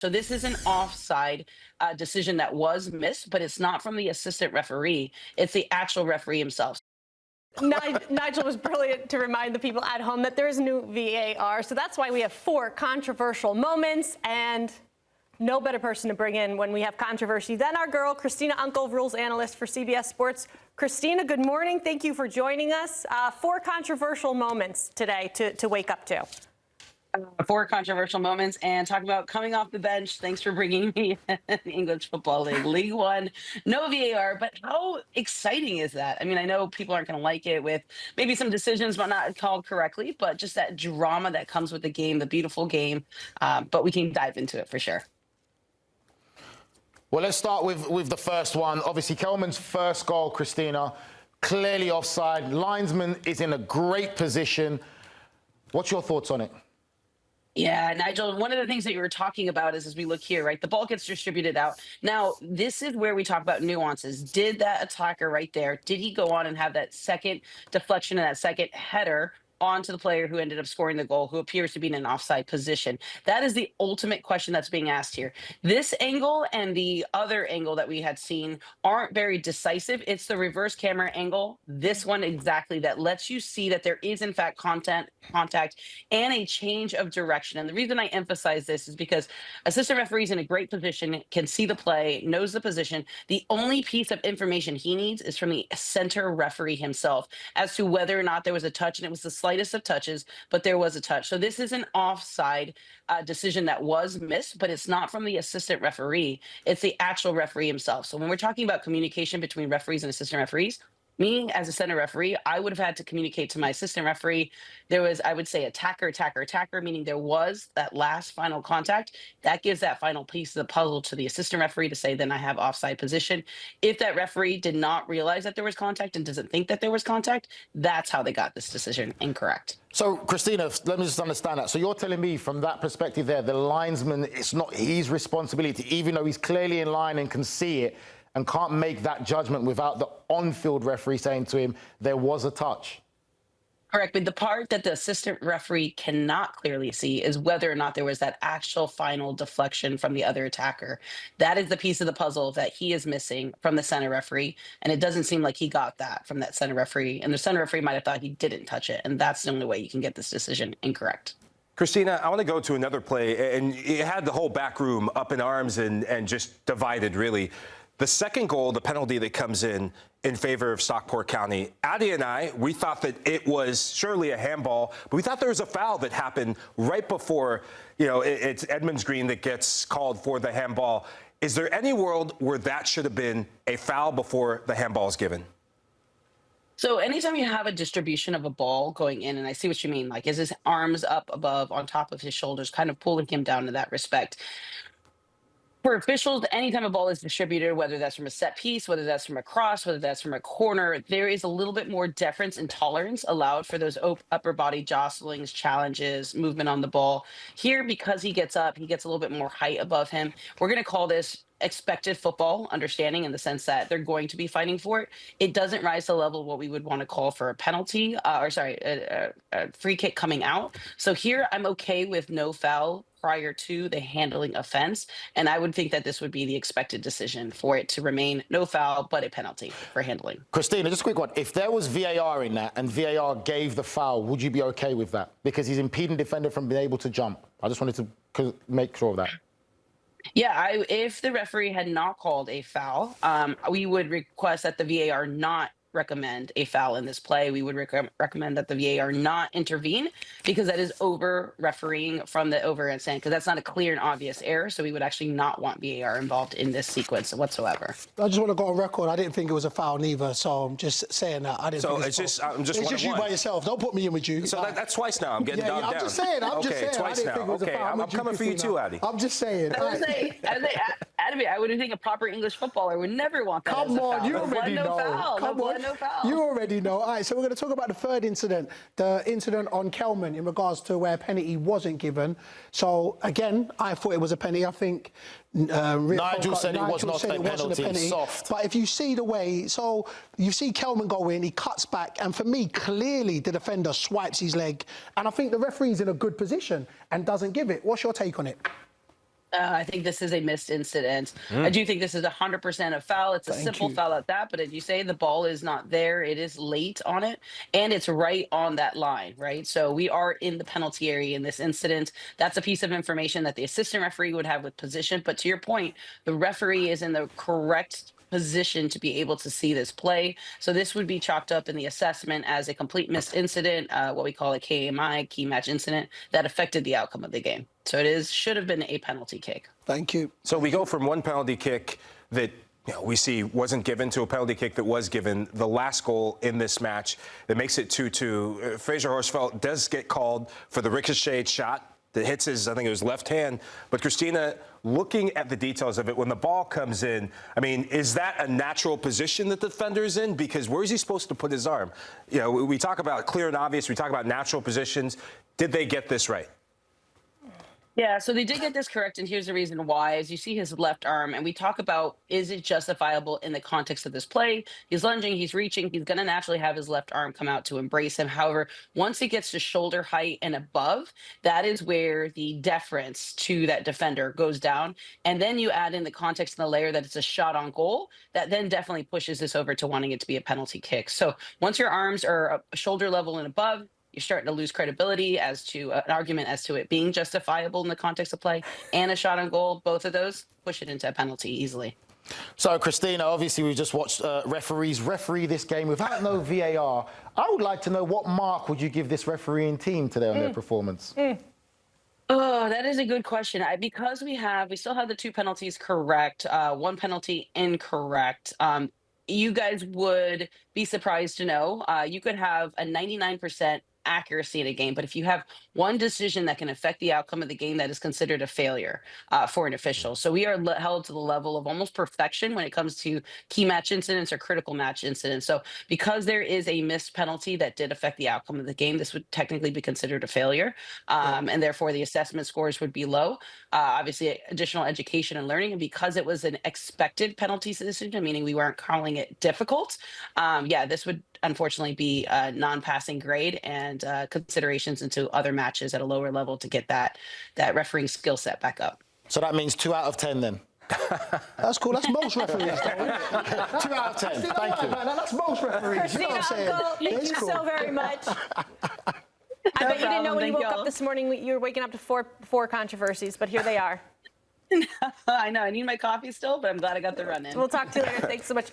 So this is an offside decision that was missed, but it's not from the assistant referee. It's the actual referee himself. Nigel was brilliant to remind the people at home that there is new VAR. So that's why we have 4 controversial moments, and no better person to bring in when we have controversy than our girl, Christina Unkel, rules analyst for CBS Sports. Christina, good morning. Thank you for joining us. 4 controversial moments today to wake up to. 4 controversial moments and talk about coming off the bench. Thanks for bringing me the English Football League, League One. No VAR, but how exciting is that? I mean, I know people aren't going to like it with maybe some decisions but not called correctly, but just that drama that comes with the game, the beautiful game. But we can dive into it for sure. Well, let's start with the first one. Obviously, Kelman's first goal, Christina, clearly offside. Linesman is in a great position. What's your thoughts on it? Yeah, Nigel, one of the things that you were talking about is, as we look here, right, the ball gets distributed out. Now, this is where we talk about nuances. Did that attacker right there, did he go on and have that second deflection and that second header onto the player who ended up scoring the goal, who appears to be in an offside position? That is the ultimate question that's being asked here. This angle and the other angle that we had seen aren't very decisive. It's the reverse camera angle, this one exactly, that lets you see that there is in fact contact and a change of direction. And the reason I emphasize this is because assistant referees in a great position, can see the play, knows the position. The only piece of information he needs is from the center referee himself as to whether or not there was a touch, and it was the slightest of touches, but there was a touch. So this is an offside decision that was missed, but it's not from the assistant referee. It's the actual referee himself. So when we're talking about communication between referees and assistant referees, me as a center referee, I would have had to communicate to my assistant referee. There was, I would say, attacker, meaning there was that last final contact. That gives that final piece of the puzzle to the assistant referee to say, then I have offside position. If that referee did not realize that there was contact and doesn't think that there was contact, that's how they got this decision incorrect. So, Christina, let me just understand that. So you're telling me from that perspective there, the linesman, it's not his responsibility, even though he's clearly in line and can see it, and can't make that judgment without the on-field referee saying to him, there was a touch? Correct, but the part that the assistant referee cannot clearly see is whether or not there was that actual final deflection from the other attacker. That is the piece of the puzzle that he is missing from the center referee, and it doesn't seem like he got that from that center referee, and the center referee might have thought he didn't touch it, and that's the only way you can get this decision incorrect. Christina, I want to go to another play, and it had the whole back room up in arms and just divided, really. The second goal, the penalty that comes in favor of Stockport County, Addie and I, we thought that it was surely a handball, but we thought there was a foul that happened right before, you know, it's Edmonds Green that gets called for the handball. Is there any world where that should have been a foul before the handball is given? So anytime you have a distribution of a ball going in, and I see what you mean, like, is his arms up above on top of his shoulders, kind of pulling him down in that respect. For officials, anytime a ball is distributed, whether that's from a set piece, whether that's from a cross, whether that's from a corner, there is a little bit more deference and tolerance allowed for those upper body jostlings, challenges, movement on the ball. Here, because he gets up, he gets a little bit more height above him. We're going to call this expected football understanding, in the sense that they're going to be fighting for it. It doesn't rise to the level of what we would want to call for a penalty, a free kick coming out. So here I'm okay with no foul prior to the handling offense, and I would think that this would be the expected decision for it to remain no foul, but a penalty for handling. Christina, just a quick one. If there was VAR in that and VAR gave the foul, would you be okay with that? Because he's impeding defender from being able to jump. I just wanted to make sure of that. Yeah, if the referee had not called a foul, we would request that the VAR not recommend a foul in this play. We would recommend that the VAR not intervene, because that is over refereeing from the overhand stand, because that's not a clear and obvious error. So we would actually not want VAR involved in this sequence whatsoever. I just want to go on record. I didn't think it was a foul neither, so I'm just saying that. I didn't. So think it's just, I'm just it's just you by yourself. Don't put me in with you. So that's twice now. I'm getting dogged down. I'm just saying. I'm just saying. Twice now. Okay, I'm coming for you too, Addie. I'm just saying. I would think a proper English footballer would never want that. Come on, you already know. Come on, no foul. You already know. All right, so we're going to talk about the third incident, the incident on Kelman in regards to where a penalty wasn't given. So again, I thought it was a penalty. I think Nigel said it was not a penalty. It's soft. But if you see the way, so you see Kelman go in, he cuts back, and for me, clearly the defender swipes his leg, and I think the referee's in a good position and doesn't give it. What's your take on it? I think this is a missed incident. I do think this is 100% a foul. It's a simple foul at that, but as you say, the ball is not there. It is late on it, and it's right on that line, right? So we are in the penalty area in this incident. That's a piece of information that the assistant referee would have with position. But to your point, the referee is in the correct position to be able to see this play. So this would be chalked up in the assessment as a complete missed incident, what we call a KMI, key match incident, that affected the outcome of the game. So it should have been a penalty kick. Thank you. So we go from one penalty kick that we see wasn't given to a penalty kick that was given. The last goal in this match that makes it 2-2. Fraser Horsfeld does get called for the ricocheted shot that hits his, I think it was left hand. But Christina, looking at the details of it, when the ball comes in, I mean, is that a natural position that the defender is in? Because where is he supposed to put his arm? You know, we talk about clear and obvious. We talk about natural positions. Did they get this right? Yeah, so they did get this correct, and here's the reason why. As you see his left arm, and we talk about, is it justifiable in the context of this play? He's lunging, he's reaching, he's going to naturally have his left arm come out to embrace him. However, once he gets to shoulder height and above, that is where the deference to that defender goes down. And then you add in the context and the layer that it's a shot on goal, that then definitely pushes this over to wanting it to be a penalty kick. So once your arms are shoulder level and above, you're starting to lose credibility as to an argument as to it being justifiable in the context of play and a shot on goal. Both of those push it into a penalty easily. So, Christina, obviously we just watched referees referee this game without no VAR. I would like to know, what mark would you give this refereeing team today on their performance? Oh, that is a good question. Because we still have the 2 penalties correct, 1 penalty incorrect. You guys would be surprised to know you could have a 99% accuracy in a game, but if you have one decision that can affect the outcome of the game, that is considered a failure for an official. So we are held to the level of almost perfection when it comes to key match incidents or critical match incidents. So because there is a missed penalty that did affect the outcome of the game, this would technically be considered a failure, and therefore the assessment scores would be low. Obviously, additional education and learning, and because it was an expected penalty decision, meaning we weren't calling it difficult, yeah, this would unfortunately be a non-passing grade, and considerations into other matches at a lower level to get that refereeing skill set back up. So that means 2 out of 10 then? That's cool. That's most referees, though, isn't it? 2 out of 10. Thank you. That's most referees. You know what I'm saying? Uncle, thank you so very much. I bet you didn't know when you woke up this morning you were waking up to four controversies, but here they are. I know. I need my coffee still, but I'm glad I got the run in. We'll talk to you later. Thanks so much.